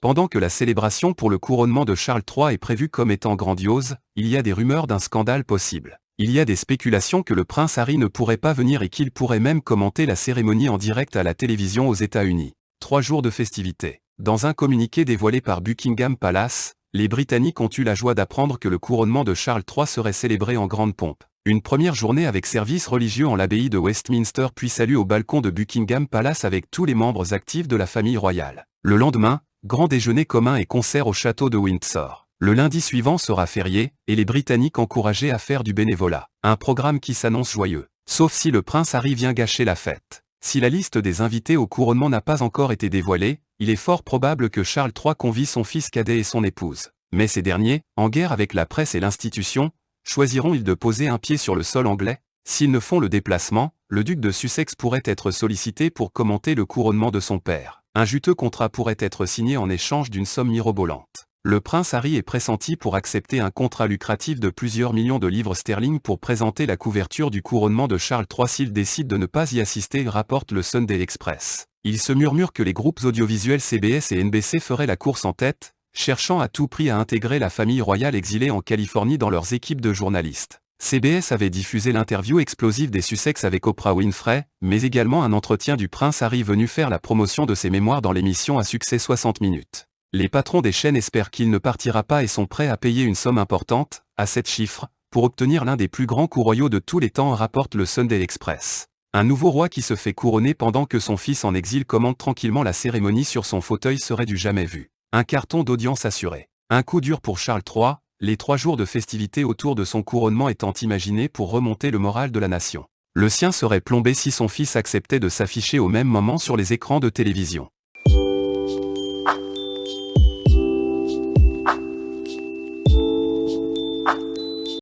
Pendant que la célébration pour le couronnement de Charles III est prévue comme étant grandiose, il y a des rumeurs d'un scandale possible. Il y a des spéculations que le prince Harry ne pourrait pas venir et qu'il pourrait même commenter la cérémonie en direct à la télévision aux États-Unis. 3 jours de festivités. Dans un communiqué dévoilé par Buckingham Palace, les Britanniques ont eu la joie d'apprendre que le couronnement de Charles III serait célébré en grande pompe. Une première journée avec service religieux en l'abbaye de Westminster puis salut au balcon de Buckingham Palace avec tous les membres actifs de la famille royale. Le lendemain, grand déjeuner commun et concert au château de Windsor. Le lundi suivant sera férié, et les Britanniques encouragés à faire du bénévolat. Un programme qui s'annonce joyeux. Sauf si le prince Harry vient gâcher la fête. Si la liste des invités au couronnement n'a pas encore été dévoilée, il est fort probable que Charles III convie son fils cadet et son épouse. Mais ces derniers, en guerre avec la presse et l'institution, choisiront-ils de poser un pied sur le sol anglais? S'ils ne font le déplacement, le duc de Sussex pourrait être sollicité pour commenter le couronnement de son père. Un juteux contrat pourrait être signé en échange d'une somme mirobolante. Le prince Harry est pressenti pour accepter un contrat lucratif de plusieurs millions de livres sterling pour présenter la couverture du couronnement de Charles III s'il décide de ne pas y assister, rapporte le Sunday Express. Il se murmure que les groupes audiovisuels CBS et NBC feraient la course en tête, cherchant à tout prix à intégrer la famille royale exilée en Californie dans leurs équipes de journalistes. CBS avait diffusé l'interview explosive des Sussex avec Oprah Winfrey, mais également un entretien du prince Harry venu faire la promotion de ses mémoires dans l'émission à succès 60 minutes. Les patrons des chaînes espèrent qu'il ne partira pas et sont prêts à payer une somme importante, à 7 chiffres, pour obtenir l'un des plus grands coups royaux de tous les temps, rapporte le Sunday Express. Un nouveau roi qui se fait couronner pendant que son fils en exil commente tranquillement la cérémonie sur son fauteuil serait du jamais vu. Un carton d'audience assuré. Un coup dur pour Charles III, les 3 jours de festivités autour de son couronnement étant imaginés pour remonter le moral de la nation. Le sien serait plombé si son fils acceptait de s'afficher au même moment sur les écrans de télévision.